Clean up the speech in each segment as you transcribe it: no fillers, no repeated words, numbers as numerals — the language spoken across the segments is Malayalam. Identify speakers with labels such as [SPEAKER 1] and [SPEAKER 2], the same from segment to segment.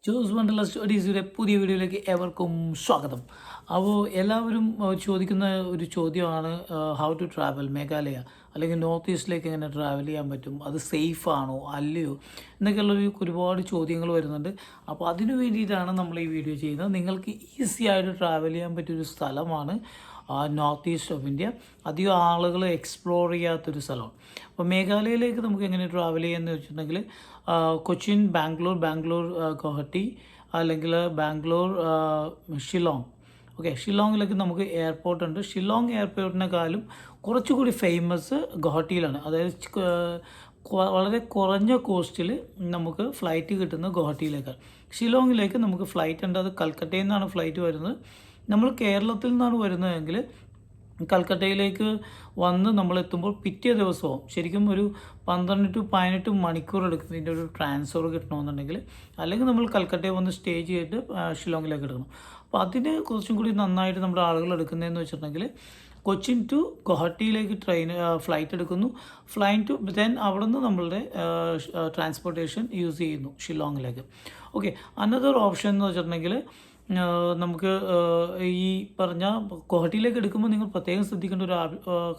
[SPEAKER 1] ജോസ് wanderlust odysseyയുടെ പുതിയ വീഡിയോയിലേക്ക് ഏവർക്കും സ്വാഗതം. അപ്പോൾ എല്ലാവരും ചോദിക്കുന്ന ഒരു ചോദ്യമാണ് ഹൗ ടു ട്രാവൽ മേഘാലയ അല്ലെങ്കിൽ നോർത്ത് ഈസ്റ്റിലേക്ക് എങ്ങനെ ട്രാവൽ ചെയ്യാൻ പറ്റും, അത് സേഫ് ആണോ അല്ലയോ എന്നൊക്കെയുള്ളൊരു ഒരുപാട് ചോദ്യങ്ങൾ വരുന്നുണ്ട്. അപ്പോൾ അതിനു വേണ്ടിയിട്ടാണ് നമ്മൾ ഈ വീഡിയോ ചെയ്യുന്നത്. നിങ്ങൾക്ക് ഈസി ആയിട്ട് ട്രാവൽ ചെയ്യാൻ പറ്റിയൊരു സ്ഥലമാണ് നോർത്ത് ഈസ്റ്റ് ഓഫ് ഇന്ത്യ. അധികം ആളുകൾ എക്സ്പ്ലോർ ചെയ്യാത്തൊരു സ്ഥലമാണ്. അപ്പോൾ മേഘാലയയിലേക്ക് നമുക്ക് എങ്ങനെ ട്രാവൽ ചെയ്യാമെന്ന് വെച്ചിട്ടുണ്ടെങ്കിൽ കൊച്ചിൻ, ബാംഗ്ലൂർ ഗുവാഹട്ടി, അല്ലെങ്കിൽ ബാംഗ്ലൂർ ഷിലോങ്. ഓക്കെ, ഷിലോങ്ങിലേക്ക് നമുക്ക് എയർപോർട്ട് ഉണ്ട്. ഷിലോങ് എയർപോർട്ടിനെക്കാളും കുറച്ചുകൂടി ഫേമസ് ഗുവാഹട്ടിയിലാണ്. അതായത് വളരെ കുറഞ്ഞ കോസ്റ്റിൽ നമുക്ക് ഫ്ലൈറ്റ് കിട്ടുന്നത് ഗുവാഹട്ടിയിലേക്കാണ്. ഷിലോങ്ങിലേക്ക് നമുക്ക് ഫ്ലൈറ്റ് ഉണ്ട്. അത് കൽക്കട്ടയിൽ നിന്നാണ് ഫ്ലൈറ്റ് വരുന്നത്. നമ്മൾ കേരളത്തിൽ നിന്നാണ് വരുന്നതെങ്കിൽ കൽക്കട്ടയിലേക്ക് വന്ന് നമ്മളെത്തുമ്പോൾ പിറ്റേ ദിവസവും ശരിക്കും ഒരു 12 to 18 മണിക്കൂർ എടുക്കും ഇതിൻ്റെ ഒരു ട്രാൻസ്ഫർ കിട്ടണമെന്നുണ്ടെങ്കിൽ. അല്ലെങ്കിൽ നമ്മൾ കൽക്കട്ടയിൽ വന്ന് സ്റ്റേ ചെയ്തിട്ട് ഷിലോങ്ങിലേക്ക് എടുക്കണം. അപ്പോൾ അതിന് കുറച്ചും കൂടി നന്നായിട്ട് നമ്മുടെ ആളുകൾ എടുക്കുന്നതെന്ന് വെച്ചിട്ടുണ്ടെങ്കിൽ കൊച്ചിൻ ടു ഗുവാഹട്ടിയിലേക്ക് ഫ്ലൈറ്റ് എടുക്കുന്നു. ദെൻ അവിടെ നിന്ന് നമ്മളുടെ ട്രാൻസ്പോർട്ടേഷൻ യൂസ് ചെയ്യുന്നു ഷിലോങ്ങിലേക്ക്. ഓക്കെ, അനദർ ഓപ്ഷൻ എന്ന് വെച്ചിട്ടുണ്ടെങ്കിൽ നമുക്ക് ഈ പറഞ്ഞ ഗുവാഹട്ടിയിലേക്ക് എടുക്കുമ്പോൾ നിങ്ങൾ പ്രത്യേകം ശ്രദ്ധിക്കേണ്ട ഒരു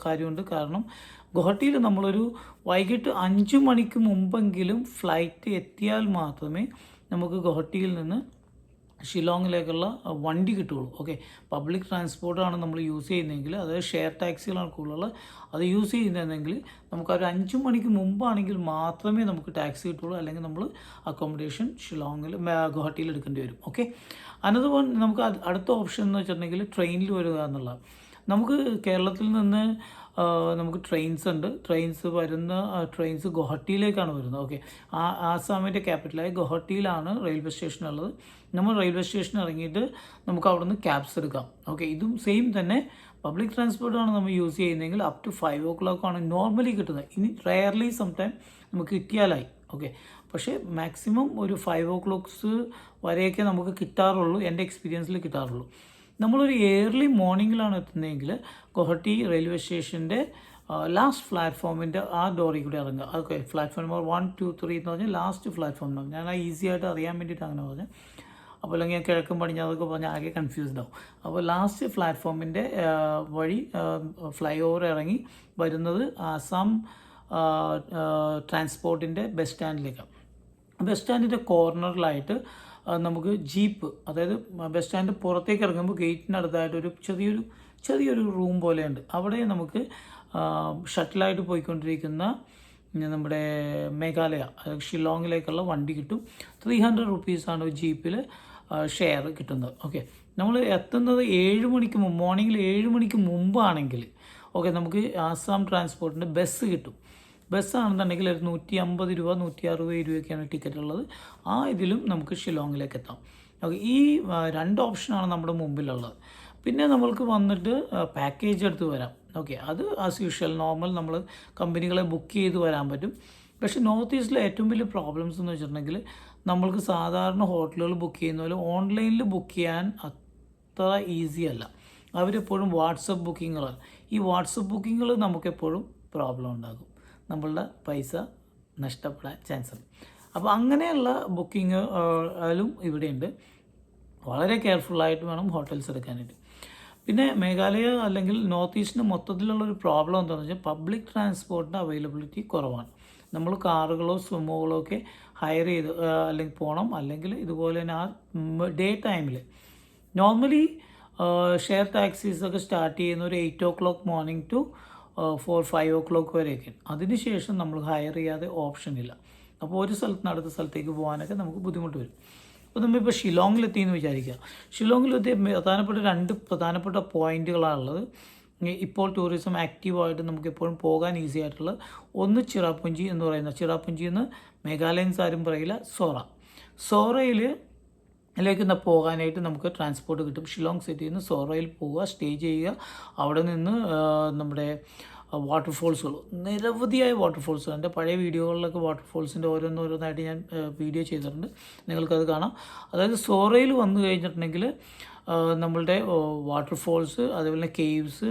[SPEAKER 1] കാര്യമുണ്ട്. കാരണം ഗുവാഹട്ടിയിൽ നമ്മളൊരു വൈകിട്ട് 5 മണിക്ക് മുമ്പെങ്കിലും ഫ്ലൈറ്റ് എത്തിയാൽ മാത്രമേ നമുക്ക് ഗുവാഹട്ടിയിൽ നിന്ന് ഷിലോങ്ങിലേക്കുള്ള വണ്ടി കിട്ടുകയുള്ളൂ. ഓക്കെ, പബ്ലിക് ട്രാൻസ്പോർട്ടാണ് നമ്മൾ യൂസ് ചെയ്യുന്നതെങ്കിൽ, അതായത് ഷെയർ ടാക്സികളാണ് കൂടുതലുള്ളത്, അത് യൂസ് ചെയ്യുന്നതെങ്കിൽ നമുക്കൊരു 5 മണിക്ക് മുമ്പാണെങ്കിൽ മാത്രമേ നമുക്ക് ടാക്സി കിട്ടുള്ളൂ. അല്ലെങ്കിൽ നമ്മൾ അക്കോമഡേഷൻ ഷിലോങ്ങിൽ ഗുവാഹട്ടിയിൽ എടുക്കേണ്ടി വരും. ഓക്കെ, അനദർ നമുക്ക് അടുത്ത ഓപ്ഷൻ എന്ന് വെച്ചിട്ടുണ്ടെങ്കിൽ ട്രെയിനിൽ വരിക എന്നുള്ളത്. നമുക്ക് കേരളത്തിൽ നിന്ന് നമുക്ക് ട്രെയിൻസ് ഉണ്ട്. ട്രെയിൻസ് ഗുവാഹട്ടിയിലേക്കാണ് വരുന്നത്. ഓക്കെ, ആസാമിൻ്റെ ക്യാപിറ്റലായ ഗുവാഹട്ടിയിലാണ് റെയിൽവേ സ്റ്റേഷൻ ഉള്ളത്. നമ്മൾ റെയിൽവേ സ്റ്റേഷൻ ഇറങ്ങിയിട്ട് നമുക്ക് അവിടെ നിന്ന് ക്യാബ്സ് എടുക്കാം. ഓക്കെ, ഇതും സെയിം തന്നെ പബ്ലിക് ട്രാൻസ്പോർട്ടാണ് നമ്മൾ യൂസ് ചെയ്യുന്നതെങ്കിൽ അപ് ടു 5 o'clock ആണ് നോർമലി കിട്ടുന്നത്. ഇനി റെയർലി സംടൈം നമുക്ക് കിട്ടിയാലായി. ഓക്കെ, പക്ഷേ മാക്സിമം ഒരു 5 o'clock വരെയൊക്കെ നമുക്ക് കിട്ടാറുള്ളൂ, എൻ്റെ എക്സ്പീരിയൻസിൽ കിട്ടാറുള്ളൂ. നമ്മളൊരു ഏർലി മോർണിംഗിലാണ് എത്തുന്നതെങ്കിൽ ഗുവാഹട്ടി റെയിൽവേ സ്റ്റേഷൻ്റെ ലാസ്റ്റ് പ്ലാറ്റ്ഫോമിൻ്റെ ആ ഡോറിൽ കൂടി ഇറങ്ങുക. ഓക്കെ, പ്ലാറ്റ്ഫോം നമ്പർ 1, 2, 3 എന്ന് പറഞ്ഞാൽ ലാസ്റ്റ് പ്ലാറ്റ്ഫോം നമ്പർ. ഞാൻ ഈസി ആയിട്ട് അറിയാൻ വേണ്ടിയിട്ട് അങ്ങനെ പറഞ്ഞു. അപ്പോൾ അല്ലെങ്കിൽ കിഴക്കും പടിഞ്ഞാറൊക്കെ പറഞ്ഞാൽ ആകെ കൺഫ്യൂസ്ഡ് ആവും. അപ്പോൾ ലാസ്റ്റ് പ്ലാറ്റ്ഫോമിൻ്റെ വഴി ഫ്ലൈ ഓവർ ഇറങ്ങി വരുന്നത് ആസാം ട്രാൻസ്പോർട്ടിൻ്റെ ബസ് സ്റ്റാൻഡിലേക്കാണ്. ബസ് സ്റ്റാൻഡിൻ്റെ കോർണറിലായിട്ട് നമുക്ക് ജീപ്പ്, അതായത് ബസ് സ്റ്റാൻഡ് പുറത്തേക്ക് ഇറങ്ങുമ്പോൾ ഗേറ്റിനടുത്തായിട്ടൊരു ചെറിയൊരു റൂം പോലെയുണ്ട്. അവിടെ നമുക്ക് ഷട്ടിലായിട്ട് പോയിക്കൊണ്ടിരിക്കുന്ന നമ്മുടെ മേഘാലയ ഷിലോങ്ങിലേക്കുള്ള വണ്ടി കിട്ടും. 300 rupees ജീപ്പിൽ ഷെയർ കിട്ടുന്നത്. ഓക്കെ, നമ്മൾ എത്തുന്നത് മോർണിംഗിൽ 7 മണിക്ക് മുമ്പാണെങ്കിൽ ഓക്കെ നമുക്ക് ആസാം ട്രാൻസ്പോർട്ടിൻ്റെ ബസ് കിട്ടും. ബസ്സാണെന്നുണ്ടെങ്കിൽ ഒരു 150 രൂപ 160 രൂപയൊക്കെയാണ് ടിക്കറ്റ് ഉള്ളത്. ഇതിലും നമുക്ക് ഷിലോങ്ങിലേക്ക് എത്താം. ഓക്കെ, ഈ 2 ഓപ്ഷനാണ് നമ്മുടെ മുമ്പിലുള്ളത്. പിന്നെ നമ്മൾക്ക് വന്നിട്ട് പാക്കേജ് എടുത്ത് വരാം. ഓക്കെ, അത് ആസ് യൂഷ്വൽ നോർമൽ നമ്മൾ കമ്പനികളെ ബുക്ക് ചെയ്ത് വരാൻ പറ്റും. പക്ഷേ നോർത്ത് ഈസ്റ്റിലെ ഏറ്റവും വലിയ പ്രോബ്ലംസ് എന്ന് വെച്ചിട്ടുണ്ടെങ്കിൽ നമ്മൾക്ക് സാധാരണ ഹോട്ടലുകൾ ബുക്ക് ചെയ്യുന്ന പോലെ ഓൺലൈനിൽ ബുക്ക് ചെയ്യാൻ അത്ര ഈസി അല്ല. അവരെപ്പോഴും വാട്സപ്പ് ബുക്കിങ്ങുകളാണ്. ഈ വാട്സപ്പ് ബുക്കിങ്ങുകൾ നമുക്കെപ്പോഴും പ്രോബ്ലം ഉണ്ടാകും, നമ്മളുടെ പൈസ നഷ്ടപ്പെടാൻ ചാൻസ് ഉണ്ട്. അപ്പോൾ അങ്ങനെയുള്ള ബുക്കിങ്ങുകളും ഇവിടെയുണ്ട്. വളരെ കെയർഫുള്ളായിട്ട് വേണം ഹോട്ടൽസ് എടുക്കാനായിട്ട്. പിന്നെ മേഘാലയ അല്ലെങ്കിൽ നോർത്ത് ഈസ്റ്റിന് മൊത്തത്തിലുള്ളൊരു പ്രോബ്ലം എന്താണെന്ന് വെച്ചാൽ പബ്ലിക് ട്രാൻസ്പോർട്ടിൻ്റെ അവൈലബിലിറ്റി കുറവാണ്. നമ്മൾ കാറുകളോ സുമോകളോ ഒക്കെ ഹയർ ചെയ്ത് അല്ലെങ്കിൽ പോകണം. അല്ലെങ്കിൽ ഇതുപോലെ തന്നെ ഡേ ടൈമിൽ നോർമലി ഷെയർ ടാക്സീസൊക്കെ സ്റ്റാർട്ട് ചെയ്യുന്ന ഒരു 8 o'clock മോർണിംഗ് ടു 4-5 o'clock വരെയൊക്കെ. അതിനുശേഷം നമ്മൾ ഹയർ ചെയ്യാതെ ഓപ്ഷൻ ഇല്ല. അപ്പോൾ ഒരു സ്ഥലത്ത് നിന്ന് അടുത്ത സ്ഥലത്തേക്ക് പോകാനൊക്കെ നമുക്ക് ബുദ്ധിമുട്ട് വരും. അപ്പോൾ നമ്മളിപ്പോൾ ഷിലോങ്ങിലെത്തിയെന്ന് വിചാരിക്കുക. ഷിലോങ്ങിലെത്തിയ രണ്ട് പ്രധാനപ്പെട്ട പോയിന്റുകളാണുള്ളത്. ഇപ്പോൾ ടൂറിസം ആക്റ്റീവായിട്ട് നമുക്ക് എപ്പോഴും പോകാൻ ഈസി ആയിട്ടുള്ളത് ഒന്ന് ചിറാപുഞ്ചി എന്ന് പറയുന്ന, ചിറാപുഞ്ചി എന്ന് മേഘാലയൻസ് ആരും പറയില്ല, സോറയിലേക്ക് പോകാനായിട്ട് നമുക്ക് ട്രാൻസ്പോർട്ട് കിട്ടും. ഷിലോങ് സിറ്റിയിൽ നിന്ന് സോറയിൽ പോവുക, സ്റ്റേ ചെയ്യുക. അവിടെ നിന്ന് നമ്മുടെ വാട്ടർഫോൾസുകൾ, നിരവധിയായ വാട്ടർഫോൾസുകൾ, എൻ്റെ പഴയ വീഡിയോകളിലൊക്കെ വാട്ടർഫോൾസിൻ്റെ ഓരോന്നായിട്ട് ഞാൻ വീഡിയോ ചെയ്തിട്ടുണ്ട്, നിങ്ങൾക്കത് കാണാം. അതായത് സോറയിൽ വന്നു കഴിഞ്ഞിട്ടുണ്ടെങ്കിൽ നമ്മളുടെ വാട്ടർഫോൾസ് അതുപോലെ കേവ്സ്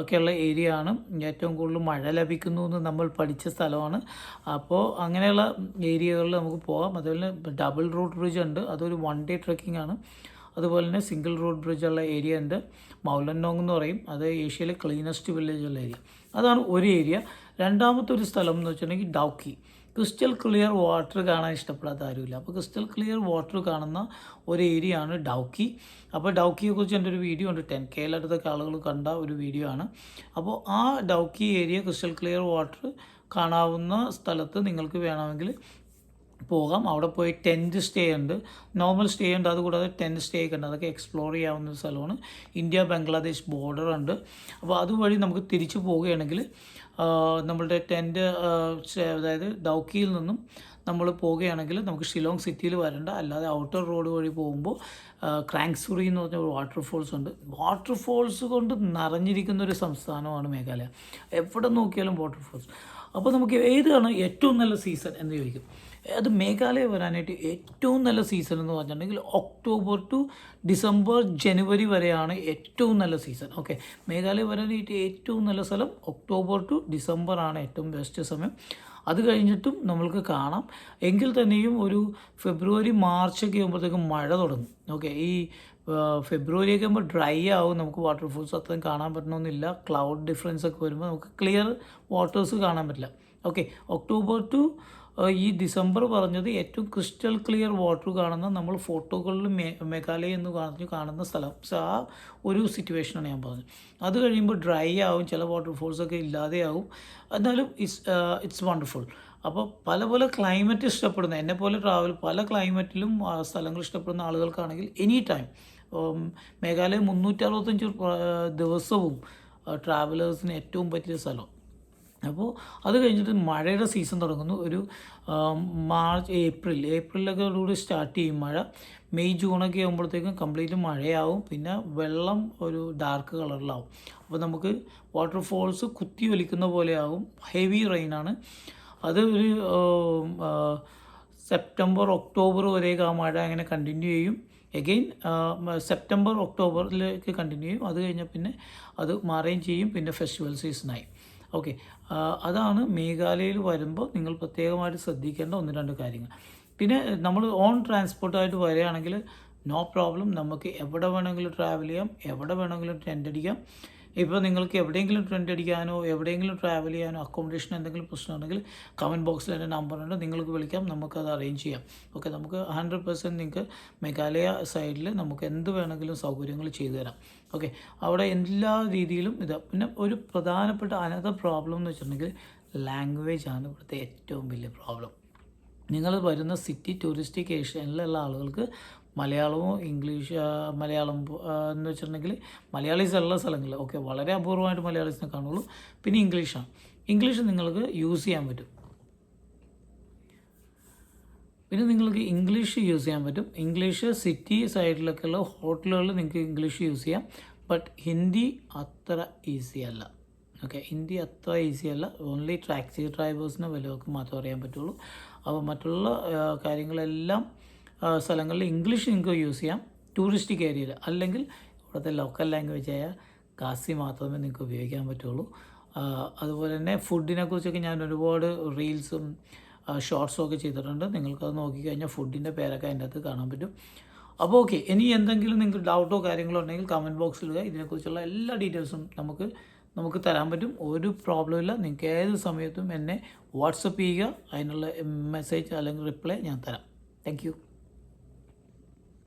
[SPEAKER 1] ഒക്കെയുള്ള ഏരിയ ആണ്. ഏറ്റവും കൂടുതൽ മഴ ലഭിക്കുന്നു എന്ന് നമ്മൾ പഠിച്ച സ്ഥലമാണ്. അപ്പോൾ അങ്ങനെയുള്ള ഏരിയകളിൽ നമുക്ക് പോകാം. അതുപോലെ ഡബിൾ റൂട്ട് ബ്രിഡ്ജ് ഉണ്ട്, അതൊരു 1 ഡേ ട്രെക്കിംഗ് ആണ്. അതുപോലെ തന്നെ സിംഗിൾ റൂട്ട് ബ്രിഡ്ജുള്ള ഏരിയ ഉണ്ട്, മൗലന്നോങ് എന്ന് പറയും. അത് ഏഷ്യയിലെ ക്ലീനസ്റ്റ് വില്ലേജുള്ള ഏരിയ. അതാണ് ഒരു ഏരിയ. രണ്ടാമത്തെ ഒരു സ്ഥലം എന്ന് വെച്ചിട്ടുണ്ടെങ്കിൽ ഡൗക്കി. ക്രിസ്റ്റൽ ക്ലിയർ വാട്ടർ കാണാൻ ഇഷ്ടപ്പെടാത്ത ആരുമില്ല. അപ്പോൾ ക്രിസ്റ്റൽ ക്ലിയർ വാട്ടർ കാണുന്ന ഒരു ഏരിയ ആണ് ഡൗക്കി. അപ്പോൾ ഡൗക്കിയെക്കുറിച്ച് എൻ്റെ ഒരു വീഡിയോ ഉണ്ട്, 10K'ലടുത്തൊക്കെ ആളുകൾ കണ്ട ഒരു വീഡിയോ ആണ്. അപ്പോൾ ആ ഡൗക്കി ഏരിയ ക്രിസ്റ്റൽ ക്ലിയർ വാട്ടർ കാണാവുന്ന സ്ഥലത്ത് നിങ്ങൾക്ക് വേണമെങ്കിൽ പോകാം. അവിടെ പോയി ടെൻറ്റ് സ്റ്റേ ഉണ്ട്, നോർമൽ സ്റ്റേ ഉണ്ട്, അതുകൂടാതെ ടെൻറ്റ് സ്റ്റേ ഒക്കെ ഉണ്ട്. അതൊക്കെ എക്സ്പ്ലോർ ചെയ്യാവുന്ന ഒരു സ്ഥലമാണ്. ഇന്ത്യ ബംഗ്ലാദേശ് ബോർഡർ ഉണ്ട്. അപ്പോൾ അതുവഴി നമുക്ക് തിരിച്ചു പോവുകയാണെങ്കിൽ നമ്മളുടെ ടെൻറ്റ് അതായത് ഡൗക്കിയിൽ നിന്നും നമ്മൾ പോവുകയാണെങ്കിൽ നമുക്ക് ഷിലോങ് സിറ്റിയിൽ വരണ്ട, അല്ലാതെ ഔട്ടർ റോഡ് വഴി പോകുമ്പോൾ ക്രാങ്സുറി എന്ന് പറഞ്ഞ ഒരു വാട്ടർഫോൾസ് ഉണ്ട്. വാട്ടർഫോൾസ് കൊണ്ട് നിറഞ്ഞിരിക്കുന്ന ഒരു സംസ്ഥാനമാണ് മേഘാലയ. എവിടെ നോക്കിയാലും വാട്ടർഫോൾസ്. അപ്പോൾ നമുക്ക് ഏതാണ് ഏറ്റവും നല്ല സീസൺ എന്ന് ചോദിക്കും. അത് മേഘാലയ വരാനായിട്ട് ഏറ്റവും നല്ല സീസൺ എന്ന് പറഞ്ഞിട്ടുണ്ടെങ്കിൽ ഒക്ടോബർ ടു ഡിസംബർ ജനുവരി വരെയാണ് ഏറ്റവും നല്ല സീസൺ. ഓക്കെ, മേഘാലയ വരാനായിട്ട് ഏറ്റവും നല്ല സ്ഥലം ഒക്ടോബർ ടു ഡിസംബർ ആണ് ഏറ്റവും ബെസ്റ്റ് സമയം. അത് കഴിഞ്ഞിട്ടും നമ്മൾക്ക് കാണാം. എങ്കിൽ തന്നെയും ഒരു ഫെബ്രുവരി മാർച്ചൊക്കെ ആകുമ്പോഴത്തേക്കും മഴ തുടങ്ങും. ഓക്കെ, ഈ ഫെബ്രുവരിയൊക്കെ ആകുമ്പോൾ ഡ്രൈ ആവും, നമുക്ക് വാട്ടർഫോൾസ് അത്രയും കാണാൻ പറ്റണമെന്നില്ല. ക്ലൗഡ് ഡിഫറൻസ് ഒക്കെ വരുമ്പോൾ നമുക്ക് ക്ലിയർ വാട്ടേഴ്സ് കാണാൻ പറ്റില്ല. ഓക്കെ, ഒക്ടോബർ ടു ഈ ഡിസംബർ പറഞ്ഞത് ഏറ്റവും ക്രിസ്റ്റൽ ക്ലിയർ വാട്ടർ കാണുന്ന നമ്മൾ ഫോട്ടോകളിൽ മേഘാലയ എന്ന് കാണുന്ന സ്ഥലം. ആ ഒരു സിറ്റുവേഷനാണ് ഞാൻ പറഞ്ഞത്. അത് കഴിയുമ്പോൾ ഡ്രൈ ആവും, ചില വാട്ടർഫോൾസൊക്കെ ഇല്ലാതെയാവും. എന്നാലും ഇറ്റ്സ് വണ്ടർഫുൾ. അപ്പോൾ പല പല ക്ലൈമറ്റ് ഇഷ്ടപ്പെടുന്ന എന്നെപ്പോലെ പല ക്ലൈമറ്റിലും സ്ഥലങ്ങൾ ഇഷ്ടപ്പെടുന്ന ആളുകൾക്കാണെങ്കിൽ എനി ടൈം മേഘാലയ 365 ദിവസവും ട്രാവലേഴ്സിന് ഏറ്റവും പറ്റിയ സ്ഥലം. അപ്പോൾ അത് കഴിഞ്ഞിട്ട് മഴയുടെ സീസൺ തുടങ്ങുന്നു. ഒരു മാർച്ച് ഏപ്രിലൊക്കെ കൂടി സ്റ്റാർട്ട് ചെയ്യും മഴ. മെയ് ജൂണൊക്കെ ആകുമ്പോഴത്തേക്കും കംപ്ലീറ്റ് മഴയാവും. പിന്നെ വെള്ളം ഒരു ഡാർക്ക് കളറിലാവും. അപ്പോൾ നമുക്ക് വാട്ടർഫോൾസ് കുത്തി ഒലിക്കുന്ന പോലെയാവും. ഹെവി റെയിനാണ്. അത് ഒരു സെപ്റ്റംബർ ഒക്ടോബർ വരെയൊക്കെ ആ മഴ അങ്ങനെ കണ്ടിന്യൂ ചെയ്യും. എഗെയിൻ സെപ്റ്റംബർ ഒക്ടോബറിലേക്ക് കണ്ടിന്യൂ ചെയ്യും. അത് കഴിഞ്ഞാൽ പിന്നെ അത് മാറുകയും ചെയ്യും. പിന്നെ ഫെസ്റ്റിവൽ സീസണായി. ഓക്കെ, അതാണ് മേഘാലയയിൽ വരുമ്പോൾ നിങ്ങൾ പ്രത്യേകമായിട്ട് ശ്രദ്ധിക്കേണ്ട 1-2 കാര്യങ്ങൾ. പിന്നെ നമ്മൾ ഓൺ ട്രാൻസ്പോർട്ടായിട്ട് വരികയാണെങ്കിൽ നോ പ്രോബ്ലം, നമുക്ക് എവിടെ വേണമെങ്കിലും ട്രാവൽ ചെയ്യാം, എവിടെ വേണമെങ്കിലും ടെൻ്റ് അടിക്കാം. ഇപ്പോൾ നിങ്ങൾക്ക് എവിടെയെങ്കിലും ടെൻ്റ് അടിക്കാനോ എവിടെയെങ്കിലും ട്രാവൽ ചെയ്യാനോ അക്കോമഡേഷൻ എന്തെങ്കിലും പ്രശ്നമുണ്ടെങ്കിൽ കമൻറ്റ് ബോക്സിൽ എൻ്റെ നമ്പറുണ്ട്, നിങ്ങൾക്ക് വിളിക്കാം, നമുക്കത് അറേഞ്ച് ചെയ്യാം. ഓക്കെ, നമുക്ക് 100% നിങ്ങൾക്ക് മേഘാലയ സൈഡിൽ നമുക്ക് എന്ത് വേണമെങ്കിലും സൗകര്യങ്ങൾ ചെയ്തു തരാം. ഓക്കെ, അവിടെ എല്ലാ രീതിയിലും പിന്നെ ഒരു പ്രധാനപ്പെട്ട അനദർ പ്രോബ്ലം എന്ന് വെച്ചിട്ടുണ്ടെങ്കിൽ ലാംഗ്വേജ് ആണ് ഇവിടുത്തെ ഏറ്റവും വലിയ പ്രോബ്ലം. നിങ്ങൾ വരുന്ന സിറ്റി ടൂറിസ്റ്റിക് ഏഷ്യനിലുള്ള ആളുകൾക്ക് മലയാളമോ മലയാളം എന്ന് വെച്ചിട്ടുണ്ടെങ്കിൽ മലയാളീസ് ഉള്ള സ്ഥലങ്ങളിൽ ഓക്കെ വളരെ അപൂർവമായിട്ട് മലയാളീസിനെ കാണുള്ളൂ. പിന്നെ ഇംഗ്ലീഷ് നിങ്ങൾക്ക് യൂസ് ചെയ്യാൻ പറ്റും. ഇംഗ്ലീഷ് സിറ്റി സൈഡിലൊക്കെയുള്ള ഹോട്ടലുകളിൽ നിങ്ങൾക്ക് ഇംഗ്ലീഷ് യൂസ് ചെയ്യാം. ബട്ട് ഹിന്ദി അത്ര ഈസി അല്ല. ഓക്കെ, ഹിന്ദി അത്ര ഈസി അല്ല. ഓൺലി ടാക്സി ഡ്രൈവേഴ്സിന് വല്ലവർക്കും മാത്രമേ അറിയാൻ പറ്റുള്ളൂ. അപ്പോൾ മറ്റുള്ള കാര്യങ്ങളെല്ലാം സ്ഥലങ്ങളിൽ ഇംഗ്ലീഷ് നിങ്ങൾക്ക് യൂസ് ചെയ്യാം ടൂറിസ്റ്റിക് ഏരിയയിൽ. അല്ലെങ്കിൽ ഇവിടുത്തെ ലോക്കൽ ലാംഗ്വേജായ ഖാസി മാത്രമേ നിങ്ങൾക്ക് ഉപയോഗിക്കാൻ പറ്റുള്ളൂ. അതുപോലെ തന്നെ ഫുഡിനെ കുറിച്ചൊക്കെ ഞാൻ ഒരുപാട് റീൽസും ഷോർട്സും ഒക്കെ ചെയ്തിട്ടുണ്ട്. നിങ്ങൾക്കത് നോക്കിക്കഴിഞ്ഞാൽ ഫുഡിൻ്റെ പേരൊക്കെ അതിൻ്റെ അകത്ത് കാണാൻ പറ്റും. അപ്പോൾ ഓക്കെ, ഇനി എന്തെങ്കിലും നിങ്ങൾക്ക് ഡൗട്ടോ കാര്യങ്ങളോ ഉണ്ടെങ്കിൽ കമൻറ്റ് ബോക്സിൽ ഇടുക. ഇതിനെക്കുറിച്ചുള്ള എല്ലാ ഡീറ്റെയിൽസും നമുക്ക് തരാൻ പറ്റും. ഒരു പ്രോബ്ലം ഇല്ല. നിങ്ങൾക്ക് ഏത് സമയത്തും എന്നെ വാട്സപ്പ് ചെയ്യുക. അതിനുള്ള മെസ്സേജ് അല്ലെങ്കിൽ റിപ്ലൈ ഞാൻ തരാം. Thank you.